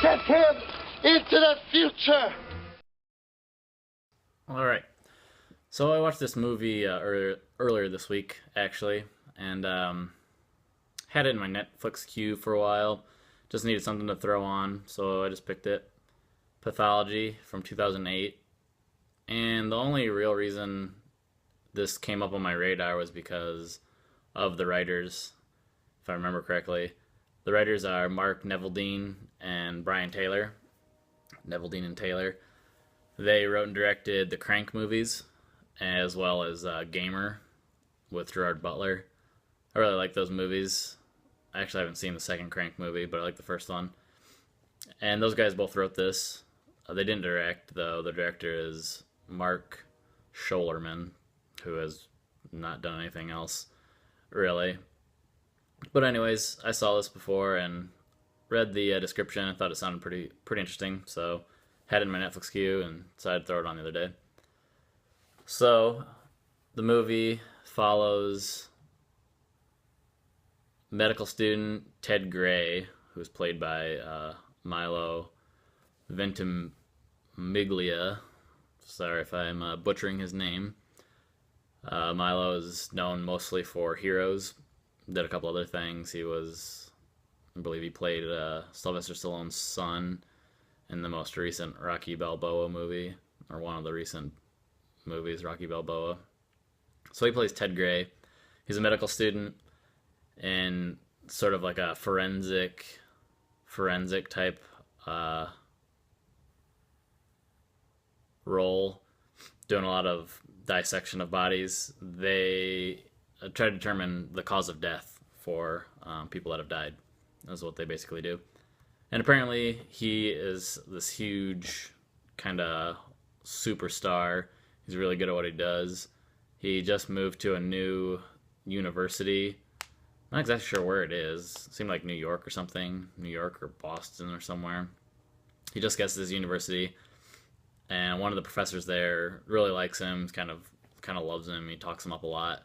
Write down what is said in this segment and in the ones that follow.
Get him into the future! All right. So I watched this movie earlier this week, actually, and had it in my Netflix queue for a while. Just needed something to throw on, so I just picked it. Pathology from 2008. And the only real reason this came up on my radar was because of the writers, if I remember correctly. The writers are Mark Neveldine and Brian Taylor. Neveldine and Taylor. They wrote and directed the Crank movies, as well as Gamer with Gerard Butler. I really like those movies. I actually haven't seen the second Crank movie, but I like the first one. And those guys both wrote this. They didn't direct, though. The director is Mark Scholerman, who has not done anything else, really. But anyways, I saw this before and read the description and thought it sounded pretty interesting, so had it in my Netflix queue and decided to throw it on the other day. So, the movie follows medical student Ted Gray, who's played by Milo Ventimiglia. Sorry if I'm butchering his name. Milo is known mostly for Heroes. Did a couple other things. I believe he played Sylvester Stallone's son in the most recent Rocky Balboa movie, or one of the recent movies, Rocky Balboa. So he plays Ted Gray. He's a medical student in sort of like a forensic type role, doing a lot of dissection of bodies. They try to determine the cause of death for people that have died. That's what they basically do. And apparently he is this huge kind of superstar. He's really good at what he does. He just moved to a new university. Not exactly sure where it is. It seemed like New York or something. New York or Boston or somewhere. He just gets to this university, and one of the professors there really likes him, kind of loves him. He talks him up a lot.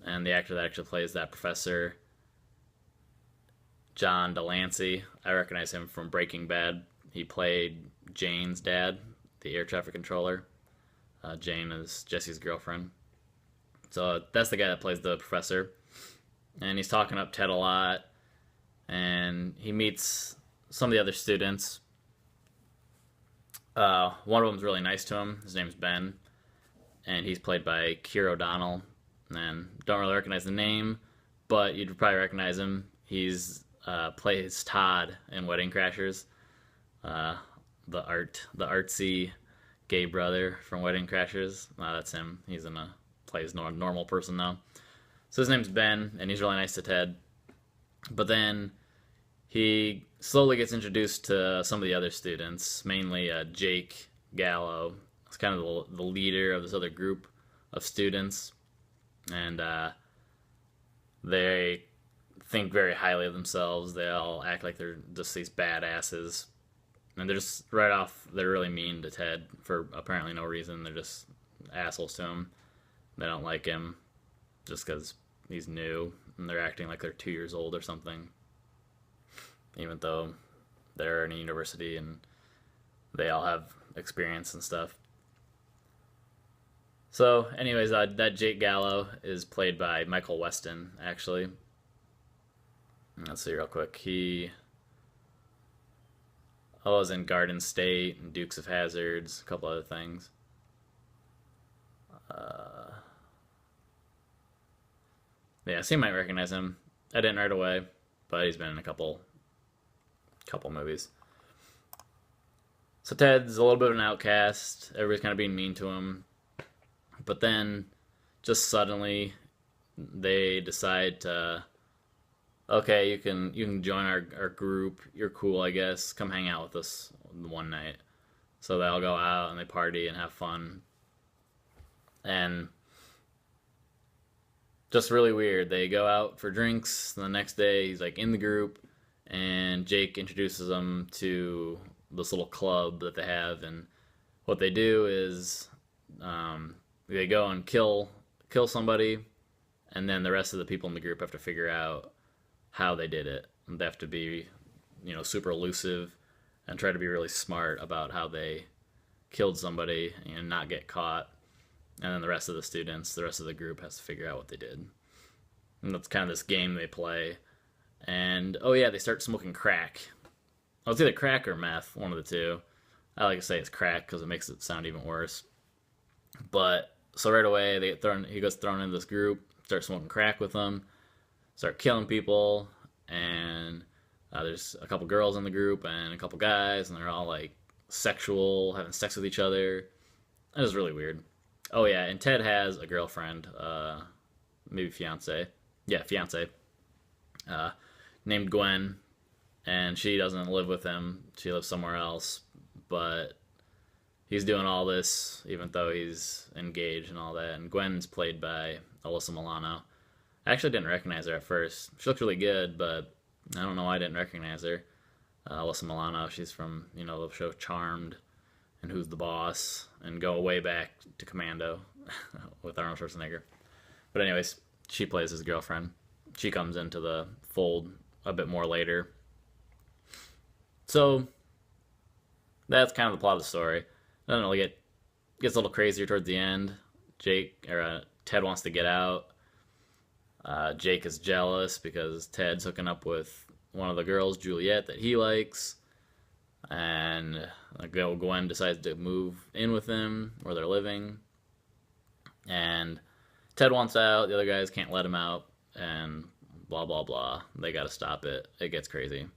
And the actor that actually plays that professor, John Delancey, I recognize him from Breaking Bad. He played Jane's dad, the air traffic controller. Jane is Jesse's girlfriend. So that's the guy that plays the professor. And he's talking up Ted a lot. And he meets some of the other students. One of them's really nice to him. His name's Ben. And he's played by Keir O'Donnell. And don't really recognize the name, but you'd probably recognize him. He's plays Todd in Wedding Crashers, the artsy gay brother from Wedding Crashers. That's him. He's plays a normal person now. So his name's Ben, and he's really nice to Ted. But then he slowly gets introduced to some of the other students, mainly Jake Gallo. He's kind of the leader of this other group of students. And they think very highly of themselves. They all act like they're just these badasses. And they're just, right off, they're really mean to Ted for apparently no reason. They're just assholes to him. They don't like him just because he's new. And they're acting like they're 2 years old or something. Even though they're in a university and they all have experience and stuff. So, anyways, that Jake Gallo is played by Michael Weston, actually. Let's see real quick. He was in Garden State and Dukes of Hazzards, a couple other things. Yeah, so you might recognize him. I didn't right away, but he's been in a couple movies. So Ted's a little bit of an outcast. Everybody's kind of being mean to him. But then, just suddenly, they decide to, okay, you can join our group. You're cool, I guess. Come hang out with us one night. So they all go out and they party and have fun. And just really weird. They go out for drinks. And the next day, he's like in the group, and Jake introduces them to this little club that they have. And what they do is, they go and kill somebody, and then the rest of the people in the group have to figure out how they did it. And they have to be, super elusive and try to be really smart about how they killed somebody and not get caught. And then the rest of the students, the rest of the group has to figure out what they did. And that's kind of this game they play. And oh yeah, they start smoking crack. Oh, it's either crack or meth, one of the two. I like to say it's crack because it makes it sound even worse. But so right away he gets thrown into this group, start smoking crack with them, start killing people, and there's a couple girls in the group and a couple guys, and they're all like sexual, having sex with each other. It was really weird. Oh yeah, and Ted has a girlfriend, maybe fiance. Yeah, fiance, named Gwen, and she doesn't live with him. She lives somewhere else, but he's doing all this even though he's engaged and all that. And Gwen's played by Alyssa Milano. I actually didn't recognize her at first. She looked really good, but I don't know why I didn't recognize her. Alyssa Milano, she's from, the show Charmed and Who's the Boss, and go way back to Commando with Arnold Schwarzenegger. But anyways, she plays his girlfriend. She comes into the fold a bit more later. So that's kind of the plot of the story. Doesn't really gets a little crazier towards the end. Ted wants to get out. Jake is jealous because Ted's hooking up with one of the girls, Juliet, that he likes. And Gwen decides to move in with him where they're living. And Ted wants out. The other guys can't let him out. And blah, blah, blah. They got to stop it. It gets crazy.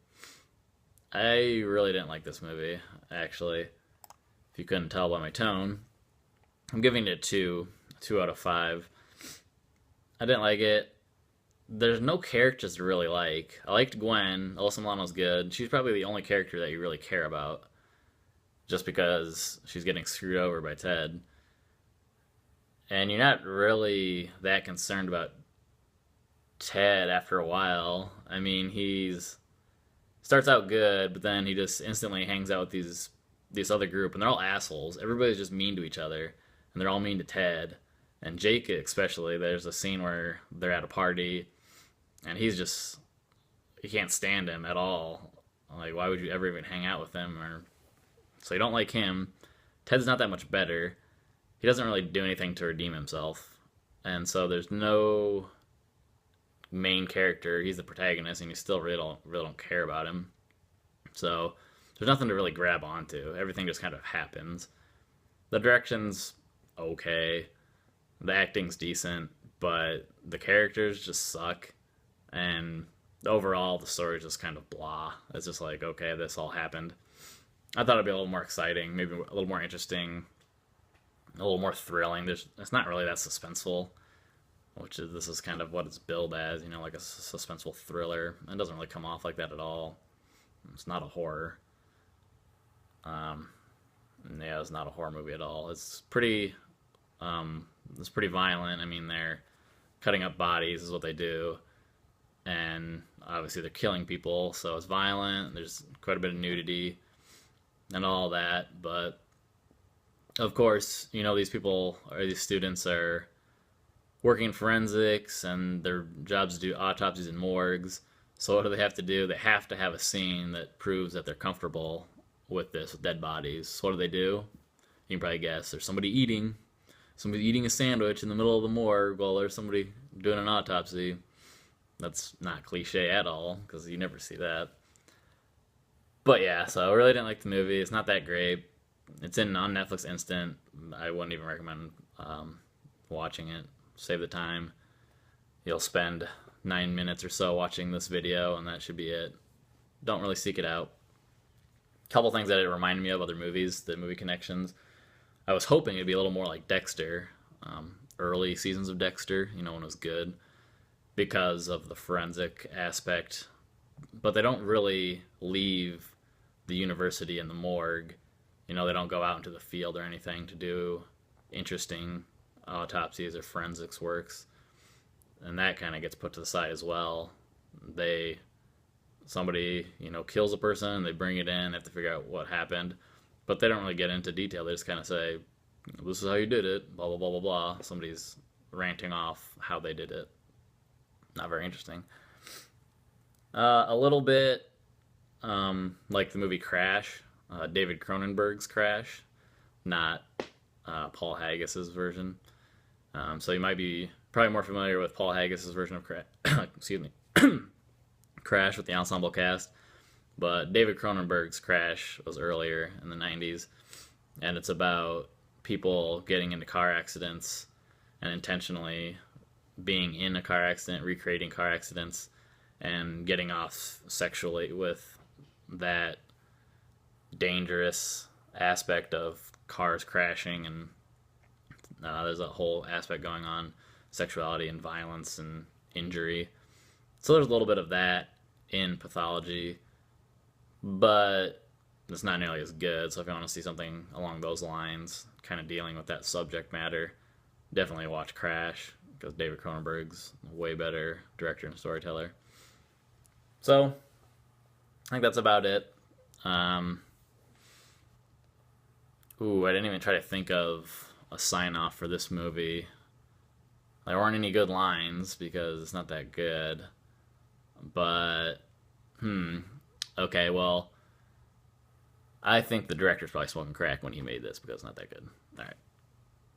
I really didn't like this movie, actually. If you couldn't tell by my tone. I'm giving it 2 out of 5. I didn't like it. There's no characters to really like. I liked Gwen. Alyssa Milano's good. She's probably the only character that you really care about. Just because she's getting screwed over by Ted. And you're not really that concerned about Ted after a while. I mean, he's starts out good, but then he just instantly hangs out with this other group, and they're all assholes. Everybody's just mean to each other, and they're all mean to Ted. And Jake especially, there's a scene where they're at a party, and you can't stand him at all. Like, why would you ever even hang out with him? So you don't like him. Ted's not that much better. He doesn't really do anything to redeem himself. And so there's no main character. He's the protagonist, and you still really don't care about him. So there's nothing to really grab onto. Everything just kind of happens. The direction's okay. The acting's decent, but the characters just suck. And overall, the story's just kind of blah. It's just like, okay, this all happened. I thought it'd be a little more exciting, maybe a little more interesting, a little more thrilling. It's not really that suspenseful, this is kind of what it's billed as, like a suspenseful thriller. It doesn't really come off like that at all. It's not a horror. Yeah, it's not a horror movie at all. It's pretty violent. I mean, they're cutting up bodies is what they do, and obviously they're killing people, so it's violent. There's quite a bit of nudity and all that, but of course, these students are working in forensics, and their jobs to do autopsies in morgues. So what do they have to do? They have to have a scene that proves that they're comfortable with dead bodies. So what do they do? You can probably guess. There's somebody eating a sandwich in the middle of the morgue while there's somebody doing an autopsy. That's not cliche at all, because you never see that. But yeah, so I really didn't like the movie. It's not that great. It's on Netflix Instant. I wouldn't even recommend watching it. Save the time. You'll spend 9 minutes or so watching this video, and that should be it. Don't really seek it out. Couple things that it reminded me of other movies, the movie connections. I was hoping it'd be a little more like Dexter, early seasons of Dexter, when it was good, because of the forensic aspect. But they don't really leave the university and the morgue. They don't go out into the field or anything to do interesting autopsies or forensics works. And that kind of gets put to the side as well. Somebody, kills a person, they bring it in, they have to figure out what happened. But they don't really get into detail. They just kind of say, this is how you did it, blah, blah, blah, blah, blah. Somebody's ranting off how they did it. Not very interesting. A little bit like the movie Crash, David Cronenberg's Crash, not Paul Haggis's version. So you might be probably more familiar with Paul Haggis's version of Crash. Excuse me, Crash with the ensemble cast. But David Cronenberg's Crash was earlier in the 90s, and it's about people getting into car accidents and intentionally being in a car accident, recreating car accidents, and getting off sexually with that dangerous aspect of cars crashing. And there's a whole aspect going on, sexuality and violence and injury. So there's a little bit of that in Pathology, but it's not nearly as good. So if you want to see something along those lines, kind of dealing with that subject matter, definitely watch Crash, because David Cronenberg's a way better director and storyteller. So I think that's about it. I didn't even try to think of a sign-off for this movie. There weren't any good lines because it's not that good. But, okay, well, I think the director's probably smoking crack when he made this because it's not that good. All right.